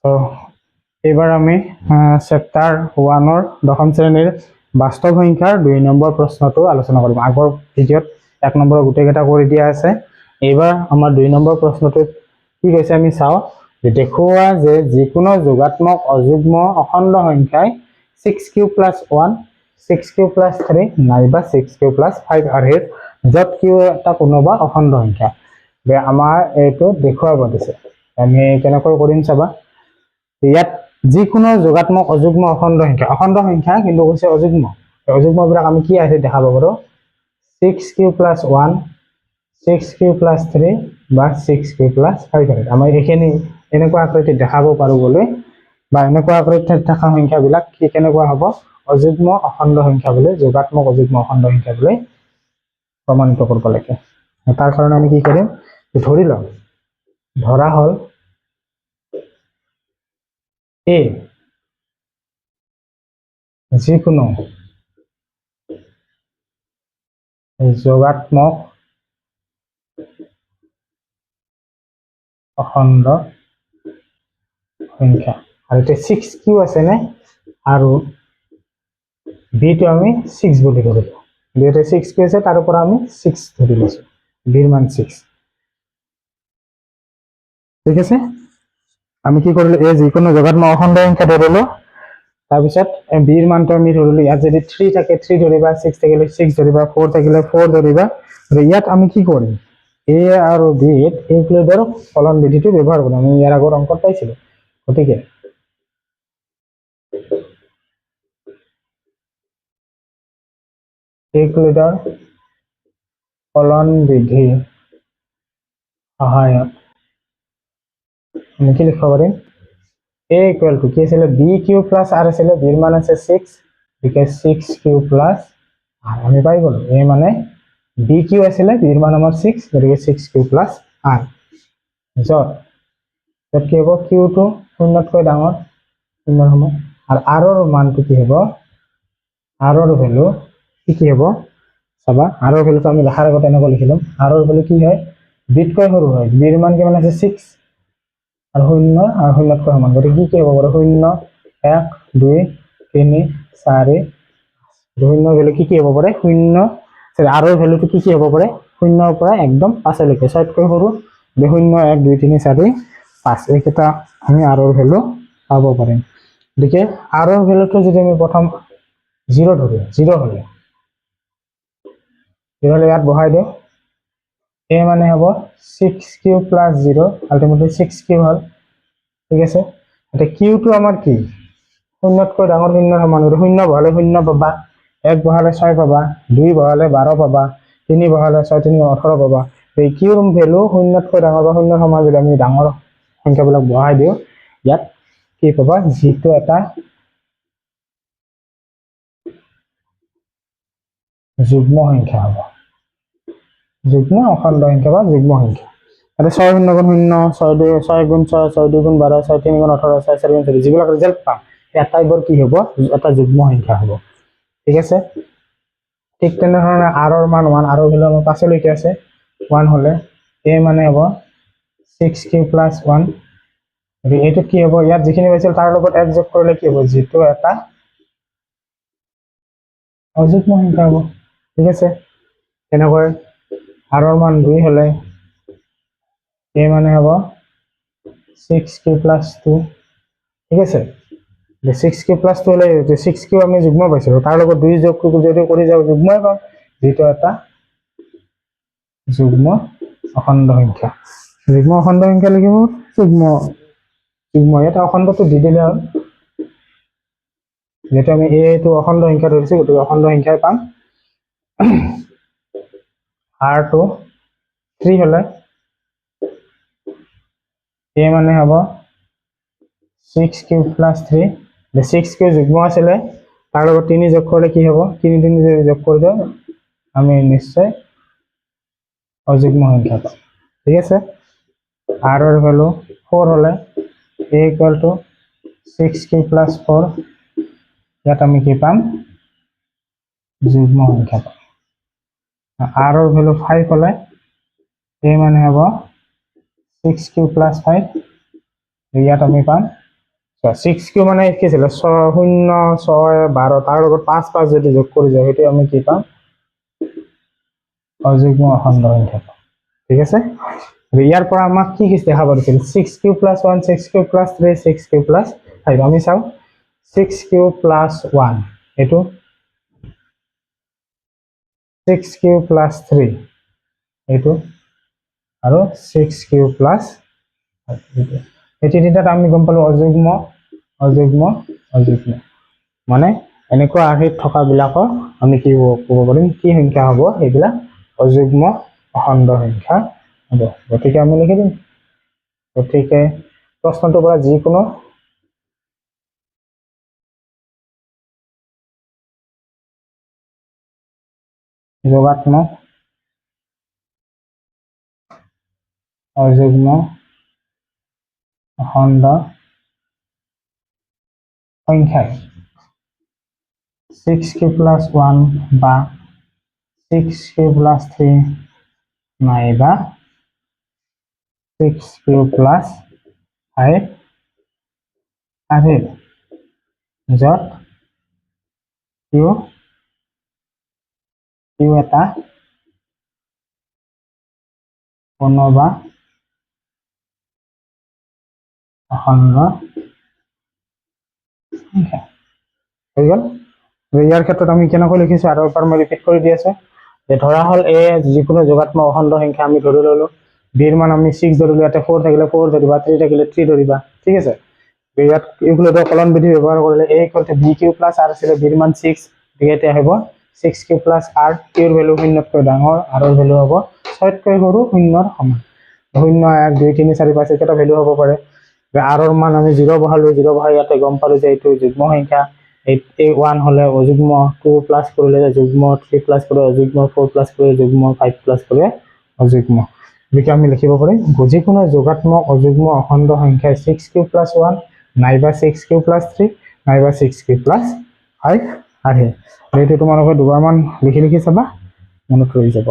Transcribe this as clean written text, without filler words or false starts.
So এবাৰ আমি chapter 1-ৰ দশম শ্ৰেণীৰ বাস্তৱ সংখ্যাৰ 2 নম্বৰ প্ৰশ্নটো আলোচনা কৰিম। আগৰ ভিডিঅ'ত 1 নম্বৰৰ গোটেইকেইটা কৰি দিয়া আছে। এইবাৰ আমাৰ 2 নম্বৰ প্ৰশ্নটোত কি কৈছে আমি চাওঁ। দেখুওৱা যে যিকোনো যোগাত্মক অযুগ্ম অখণ্ড সংখ্যাই 6q + 1, 6q + 3 নাইবা 6q + 5 আদিৰ য'ত q এটা কোনোবা অখণ্ড সংখ্যা। আমাৰ এইটো দেখুৱাব দিছে। আমি কেনেকৈ কৰিম চাবা। ইয়াত যিকোনো যোগাত্মক অযুগ্ম অখণ্ড সংখ্যা কিন্তু কৈছে অযুগ্ম। অযুগ্মবিলাক আমি কি আছে দেখাব পাৰোঁ। 6q + 1, 6q + 3 বা 6q + 5 আমাৰ এইখিনি এনেকুৱা আকৃতিত দেখাব পাৰোঁ বুলি বা এনেকুৱা আকৃতিত থকা সংখ্যাবিলাক কি কেনেকুৱা হ'ব অযুগ্ম অখণ্ড সংখ্যা বুলি যোগাত্মক অযুগ্ম অখণ্ড সংখ্যা বুলি প্ৰমাণিত কৰিব লাগে। তাৰ কাৰণে আমি কি কৰিম ধৰি লওঁ ধৰা হ'ল এ যিকোনো যোগাত্মক অখণ্ড সংখ্যা আৰু এতিয়া 6q আছে নে আৰু বিটো আমি 6 বুলি ধৰিলোঁ। বিটো 6q আছে তাৰ পৰা আমি 6 ধৰি লৈছোঁ। বিৰ মান 6। ঠিক আছে। আমি কি কৰিলোঁ এই যিকোনো যোগাত্মক অখণ্ড সংখ্যা ধৰিলোঁ। তাৰপিছত বিৰ মানটো আমি ধৰিলোঁ। ইয়াত যদি 3 থাকে 3 ধৰিবা, 6 থাকিলে 6 ধৰিবা, 4 থাকিলে 4 ধৰিবা। আৰু ইয়াত আমি কি কৰিম এ আৰু বিত ইউক্লিডৰ ফলন বিধিটো ব্যৱহাৰ কৰিম। আমি ইয়াৰ আগৰ অংকত পাইছিলোঁ। গতিকে ইউক্লিডৰ ফলন বিধি সহায়ত আমি কি লিখিব পাৰিম a = কি আছিলে bq + r আছিলে। বিৰ মান আছে 6 গতিকে 6q + r আমি পাই গ'লো। a মানে bq আছিলে বিৰ মান আমাৰ 6 গতিকে 6q + r য'ত কি হ'ব qটো 0তকৈ ডাঙৰ 0 সমান আৰু r ৰ মানটো কি হ'ব r ৰ ভ্যালু কি হ'ব চাবা। r ৰ ভ্যালুটো আমি লেখাৰ আগতে এনেকৈ লিখিলোঁ। r ৰ ভ্যালু কি হয় bতকৈ সৰু হয়। বিৰ মান কিমান আছে 6 আৰু 0 আৰু 0তকৈ সমান। গতিকে কি হ'ব পাৰে 0 1 2 3 4 0 ভ্যালু কি হ'ব পাৰে 0 r ৰ ভ্যালুটো কি হ'ব পাৰে 0ৰ পৰা একদম 5 লৈকে 6তকৈ সৰু 0 1 2 3 4 5 এইকেইটা আমি r ৰ ভ্যালু পাব পাৰিম। গতিকে r ৰ ভ্যালুটো যদি আমি প্ৰথম 0 ধৰো 0 হ'লে ইয়াত বহাই দিওঁ। a মানে হ'ব 6q + 0 আলটিমেটলি 6q হ'ল। ঠিক আছে। এতিয়া qটো আমাৰ কি 0তকৈ ডাঙৰ 0 সমান। 0 বহালে 0 পাবা, 1 বহালে 6 পাবা, 2 বহালে 12 পাবা, 3 বহালে 6 3 18 পাবা। এই qৰ ভ্যালু 0তকৈ ডাঙৰ বা 0 সমান যদি আমি ডাঙৰ সংখ্যাবিলাক বহাই দিওঁ ইয়াত কি পাবা যিটো এটা যুগ্ম সংখ্যা হ'ব। যুগ্ম অখণ্ড সংখ্যা বা যুগ্ম সংখ্যা। এটা 6 0 গুণ 0 6 2 6 গুণ 6 6 2 গুণ 12 6 3 গুণ 18 6 4 গুণ 24 যিবিলাক ৰিজাল্ট পাম এটাইবোৰ কি হ'ব এটা যুগ্ম সংখ্যা হ'ব। ঠিক আছে। ঠিক তেনেধৰণে r ৰ মান 1 r ৰ ভ্যালু আমাৰ 5 লৈকে আছে। 1 হ'লে a মানে হ'ব 6q + 1 এইটো কি হ'ব ইয়াত যিখিনি পাইছিল তাৰ লগত 1 যোগ কৰিলে কি হ'ব যিটো এটা অযুগ্ম সংখ্যা হ'ব। ঠিক আছে। তেনেকৈ r ৰ মান 2 হ'লে a মানে হ'ব 6q + 2। ঠিক আছে। 6q + 2 হ'লে 6q আমি যুগ্ম পাইছিলোঁ তাৰ লগত 2 যোগ যদি কৰি যাওঁ যুগ্মই পাম যিটো এটা যুগ্ম অখণ্ড সংখ্যা। যুগ্ম অখণ্ড সংখ্যা লিখিব যুগ্ম এটা অখণ্ডটো দি দিলে হ'ল। যেহেতু আমি এইটো অখণ্ড সংখ্যা ধৰিছোঁ গতিকে অখণ্ড সংখ্যাই পাম। r2 3 হ'লে a মানে হ'ব 6q + 3 6q যুগ্ম আছিলে তাৰ লগত 3 যোগ কৰিলে কি হ'ব 3 3 যদি যোগ কৰি দিওঁ আমি নিশ্চয় অযুগ্ম সংখ্যা পাম। ঠিক আছে। r ৰ ভ্যালু 4 হ'লে a = 6q + 4 ইয়াত আমি কি পাম যুগ্ম সংখ্যা পাম। r ৰ ভ্যালু 5 হ'লে a মানে হ'ব 6q + 5 ইয়াত আমি পাম 6 কিউ মানে কি আছিল 0 6 12 তাৰ লগত 5 5 যদি যোগ কৰি যায় সেইটো আমি কি পাম অযুগ্ম অখণ্ড সংখ্যা পাম ঠিক আছে ইয়াৰ পৰা আমাক কি কি দেখাব দিছিল 6 q plus 1 6 q plus 3 6 q plus 5 আমি চাও 6 কিউ প্লাস 1 এটো 6 কিউ প্লাস 3 এটো আৰু 6 কিউ প্লাস এই তিনিটাত আমি গম পালো অযুগ্ম অযুগ্ম অযুগ্ম মানে এনেকুৱা আৰ্হিত থকা বিলাকক আমি কি ক'ব পাৰিম কি সংখ্যা হ'ব এইবিলাক অযুগ্ম অখণ্ড সংখ্যা হ'ব গতিকে আমি লিখি দিম গতিকে প্ৰশ্নটোৰ পৰা যিকোনো যোগাত্মক অযুগ্ম অখণ্ড সংখ্যাই 6 কিউ প্লাস 1 বা 6 কিউ প্লাস 3 নাইবা 6 কিউ প্লাস 5 আছে যত কিউ কিউ এটা কোনোবা অখণ্ড সংখ্যা হৈ গ'ল ইয়াৰ ক্ষেত্ৰত আমি কেনেকৈ লিখিছো আৰু এবাৰ মই ৰিপিট কৰি দি আছো যে ধৰা হল এ যিকোনো যোগাত্মক অখণ্ড সংখ্যা আমি ধৰি ললো বিৰ মান আমি 6 ধৰিলো ইয়াতে 4 থাকিলে 4 ধৰিবা 3 থাকিলে 3 ধৰিবা ঠিক আছে ইয়াত ইউক্লিডৰ কলন বিধি ব্যৱহাৰ কৰিলে a = b q plus r আছিল বিৰ মান 6 দিয়েতে হ'ব 6 কিউ প্লাস r কিউৰ ভ্যালু 0 তকৈ ডাঙৰ r ৰ ভ্যালু হ'ব 6 তকৈ সৰু 0 ৰ সমান 0 1 2 3 4 5 এটা ভ্যালু হ'ব পাৰে r ৰ মান আমি 0 বহালো 0 বহাই ইয়াতে গম পালো যে এইটো যুগ্ম সংখ্যা এই 1 হলে অযুগ্ম 2 প্লাস কৰিলে যুগ্ম 3 প্লাস কৰিলে অযুগ্ম 4 প্লাস কৰিলে যুগ্ম 5 প্লাস কৰিলে অযুগ্ম বিকে আমি লিখিব পাৰিম যিকোনো যোগাত্মক অযুগ্ম অখণ্ড সংখ্যা 6 কিউ প্লাস 1 নাইবা 6 কিউ প্লাস 3 নাইবা 6 কিউ প্লাস 5 আহে এইটো তোমালোকে দুবাৰমান লিখি চাবা মনত ৰৈ যাব